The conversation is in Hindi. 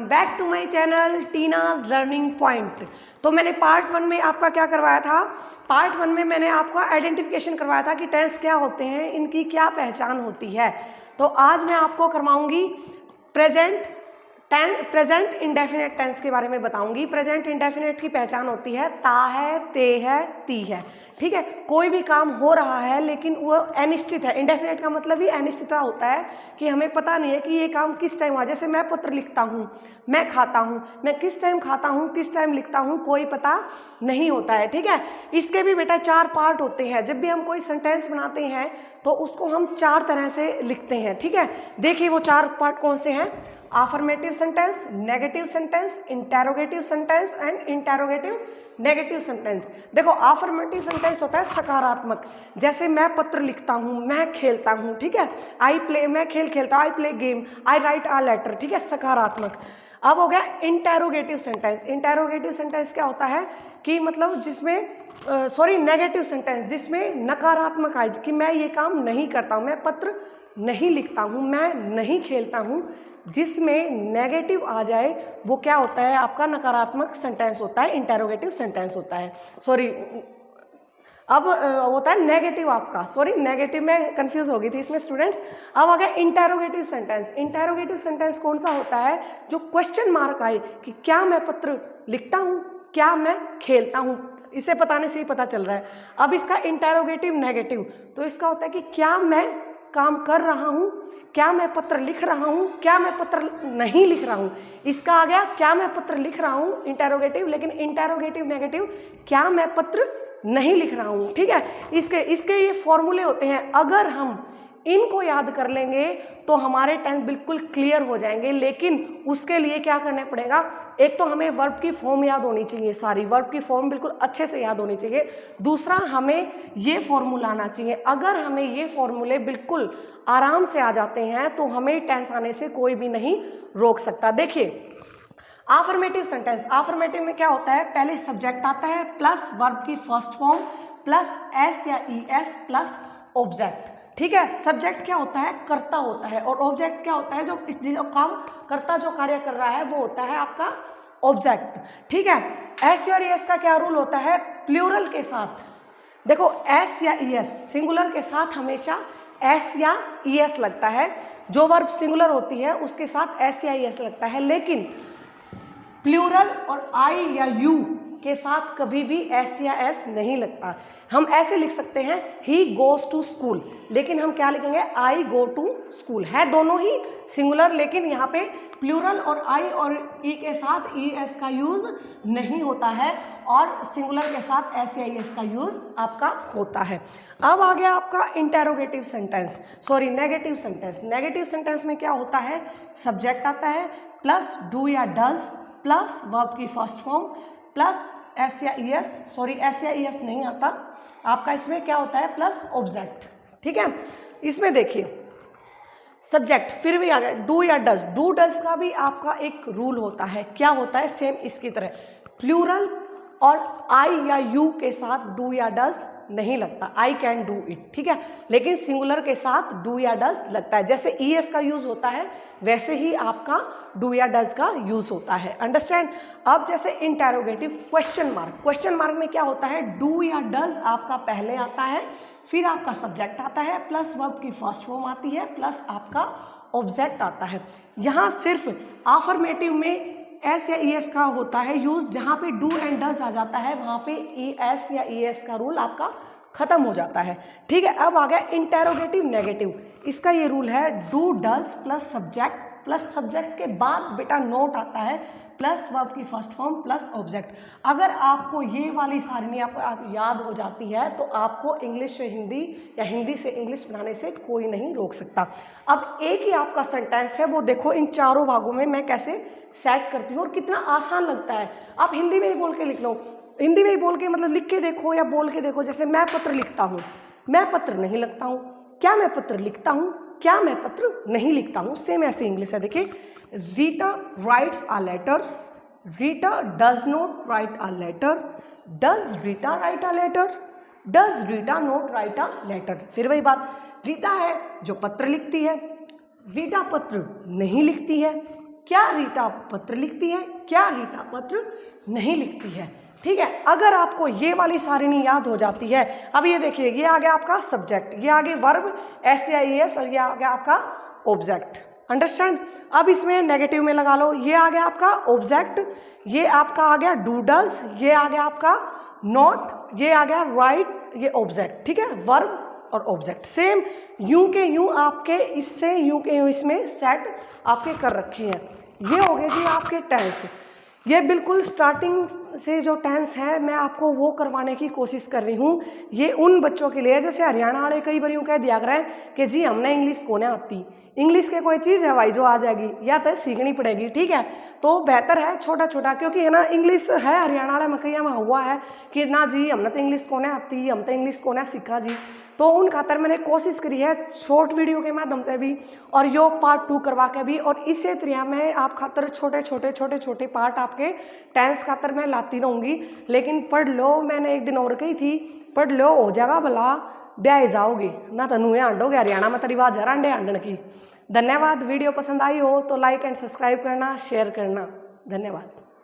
Back to my channel Tina's learning point. तो मैंने पार्ट 1 में आपका क्या करवाया था, पार्ट 1 में मैंने आपका आइडेंटिफिकेशन करवाया था कि टेंस क्या होते हैं, इनकी क्या पहचान होती है। तो आज मैं आपको करवाऊंगी प्रेजेंट इंडेफिनेट टेंस के बारे में बताऊंगी। प्रेजेंट इंडेफिनेट की पहचान होती है ता है, ते है, ती है। ठीक है, कोई भी काम हो रहा है लेकिन वो अनिश्चित है। इंडेफिनेट का मतलब ही अनिश्चितता होता है कि हमें पता नहीं है कि ये काम किस टाइम हुआ। जैसे मैं पत्र लिखता हूँ, मैं खाता हूँ, मैं किस टाइम खाता हूँ, किस टाइम लिखता हूँ, कोई पता नहीं होता है। ठीक है, इसके भी बेटा 4 पार्ट होते हैं। जब भी हम कोई सेंटेंस बनाते हैं तो उसको हम 4 तरह से लिखते हैं। ठीक है, देखिए वो 4 पार्ट कौन से हैं। affirmative sentence, negative sentence, interrogative sentence and interrogative negative sentence. देखो affirmative सेंटेंस होता है सकारात्मक, जैसे मैं पत्र लिखता हूँ, मैं खेलता हूँ। ठीक है, आई प्ले, मैं खेल खेलता हूँ, I play game, I write a letter. ठीक है, सकारात्मक। अब हो गया इंटेरोगेटिव सेंटेंस। इंटेरोगेटिव सेंटेंस क्या होता है कि मतलब जिसमें नेगेटिव सेंटेंस, जिसमें नकारात्मक आए कि मैं ये काम नहीं करता हूँ, मैं पत्र नहीं लिखता हूँ, मैं नहीं खेलता हूँ, जिसमें नेगेटिव आ जाए वो क्या होता है, आपका नकारात्मक सेंटेंस होता है, इंटेरोगेटिव सेंटेंस होता है। अब होता है नेगेटिव आपका, नेगेटिव में कंफ्यूज हो गई थी इसमें स्टूडेंट्स। अब आ गया इंटेरोगेटिव सेंटेंस। इंटेरोगेटिव सेंटेंस कौन सा होता है, जो क्वेश्चन मार्क आए कि क्या मैं पत्र लिखता हूँ, क्या मैं खेलता हूँ, इसे बताने से ही पता चल रहा है। अब इसका इंटेरोगेटिव नेगेटिव, तो इसका होता है कि क्या मैं काम कर रहा हूँ, क्या मैं पत्र लिख रहा हूँ, क्या मैं पत्र नहीं लिख रहा हूँ। इसका आ गया क्या मैं पत्र लिख रहा हूँ इंटेरोगेटिव, लेकिन इंटेरोगेटिव नेगेटिव क्या मैं पत्र नहीं लिख रहा हूँ। ठीक है, इसके ये फॉर्मूले होते हैं। अगर हम इनको याद कर लेंगे तो हमारे टेंस बिल्कुल क्लियर हो जाएंगे। लेकिन उसके लिए क्या करना पड़ेगा, एक तो हमें वर्ब की फॉर्म याद होनी चाहिए, सारी वर्ब की फॉर्म बिल्कुल अच्छे से याद होनी चाहिए। दूसरा, हमें ये फॉर्मूला आना चाहिए। अगर हमें ये फॉर्मूले बिल्कुल आराम से आ जाते हैं तो हमें टेंस आने से कोई भी नहीं रोक सकता। देखिए affirmative सेंटेंस, affirmative में क्या होता है, पहले सब्जेक्ट आता है प्लस वर्ब की फर्स्ट फॉर्म प्लस एस या ई एस प्लस ऑब्जेक्ट। ठीक है, सब्जेक्ट क्या होता है, कर्ता होता है, और ऑब्जेक्ट क्या होता है, जो काम कर्ता जो कार्य कर रहा है वो होता है आपका ऑब्जेक्ट। ठीक है, एस और ई एस का क्या रूल होता है, प्लूरल के साथ। देखो एस या ई एस, सिंगुलर के साथ हमेशा एस या ई एस लगता है। जो वर्ब सिंगुलर होती है उसके साथ एस या ई एस लगता है, लेकिन प्लूरल और आई या यू के साथ कभी भी एस या एस नहीं लगता। हम ऐसे लिख सकते हैं ही गोज टू स्कूल, लेकिन हम क्या लिखेंगे, आई गो टू स्कूल। है दोनों ही सिंगुलर, लेकिन यहाँ पे प्लूरल और आई और ई के साथ ई एस का यूज नहीं होता है, और सिंगुलर के साथ एस या ई एस का यूज आपका होता है। अब आ गया आपका interrogative sentence, negative sentence. Negative sentence में क्या होता है, सब्जेक्ट आता है प्लस डू या डज प्लस वर्ब की फर्स्ट फॉर्म प्लस एस या ई एस, एस या ई एस नहीं आता आपका, इसमें क्या होता है प्लस ऑब्जेक्ट। ठीक है, इसमें देखिए सब्जेक्ट फिर भी आ गया डू या डज। डू डज का भी आपका एक रूल होता है, क्या होता है, सेम इसकी तरह प्लूरल और आई या यू के साथ डू या डज नहीं लगता, आई कैन डू इट। ठीक है, लेकिन सिंगुलर के साथ डू या डज लगता है। जैसे ई एस का यूज होता है वैसे ही आपका डू या डज का यूज होता है। अंडरस्टैंड। अब जैसे interrogative, question mark. Question mark में क्या होता है, डू या डज आपका पहले आता है, फिर आपका सब्जेक्ट आता है प्लस वर्ब की फर्स्ट फॉर्म आती है प्लस आपका ऑब्जेक्ट आता है। यहाँ सिर्फ affirmative में एस या ई एस का होता है यूज, जहाँ पे डू एंड डज आ जाता है वहाँ पे ई एस या ई एस का रूल आपका खत्म हो जाता है। ठीक है, अब आ गया इंटेरोगेटिव नेगेटिव। इसका ये रूल है डू डज प्लस सब्जेक्ट के बाद बेटा नोट आता है प्लस वर्ब की फर्स्ट फॉर्म प्लस ऑब्जेक्ट। अगर आपको ये वाली सारणी आपको याद हो जाती है तो आपको इंग्लिश से हिंदी या हिंदी से इंग्लिश बनाने से कोई नहीं रोक सकता। अब एक ही आपका सेंटेंस है, वो देखो इन चारों भागों में मैं कैसे सेट करती हूँ और कितना आसान लगता है। आप हिंदी में ही बोल के लिख लो, हिंदी में ही बोल के मतलब लिख के देखो या बोल के देखो। जैसे मैं पत्र लिखता हूँ, मैं पत्र नहीं लिखता हूँ, क्या मैं पत्र लिखता हूँ, क्या मैं पत्र नहीं लिखता हूँ। सेम ऐसे इंग्लिश है, देखिए Rita writes a letter, Rita does not write a letter, does Rita write a letter, does Rita not write a letter. फिर वही बात, रीटा है जो पत्र लिखती है, रीटा पत्र नहीं लिखती है, क्या रीता पत्र लिखती है, क्या रीता पत्र नहीं लिखती है। ठीक है, अगर आपको ये वाली सारिणी याद हो जाती है, अब ये देखिए, ये आ गया आपका सब्जेक्ट, ये आगे वर्ब SAIS और ये आ गया आपका ऑब्जेक्ट। अंडरस्टैंड। अब इसमें नेगेटिव में लगा लो, ये आ गया आपका ऑब्जेक्ट, ये आपका आ गया डू डज, ये आ गया आपका नॉट, ये आ गया राइट, ये ऑब्जेक्ट। ठीक है, वर्ब और ऑब्जेक्ट सेम यूं के यूं आपके इससे यूं के यूं इसमें सेट आपके कर रखे हैं। ये हो गए जी आपके टेंस। ये बिल्कुल स्टार्टिंग से जो टेंस है मैं आपको वो करवाने की कोशिश कर रही हूँ। ये उन बच्चों के लिए जैसे हरियाणा वाले कई बार यूँ कह दिया करें कि जी हमने इंग्लिश को नहीं आती, इंग्लिश के कोई चीज़ है भाई जो आ जाएगी, या तो सीखनी पड़ेगी। ठीक है, तो बेहतर है छोटा छोटा, क्योंकि है ना इंग्लिश है हरियाणा वाले मकैया में हुआ है कि ना जी हमने तो इंग्लिश को नहीं आती, हम तो इंग्लिश को नहीं सीखा जी। तो उन खातर मैंने कोशिश करी है शॉर्ट वीडियो के माध्यम से भी और यो पार्ट 2 करवा के भी, और इसी तरह मैं आप खातर छोटे छोटे पार्ट आपके टेंस खातर मैं लाती रहूँगी। लेकिन पढ़ लो, मैंने एक दिन और कही थी, पढ़ लो हो जाएगा भला, ब्याह जाओगे ना तो नुए आंडोगे। हरियाणा में तो रिवाज है अंडे आंडन की। धन्यवाद। वीडियो पसंद आई हो तो लाइक एंड सब्सक्राइब करना, शेयर करना। धन्यवाद।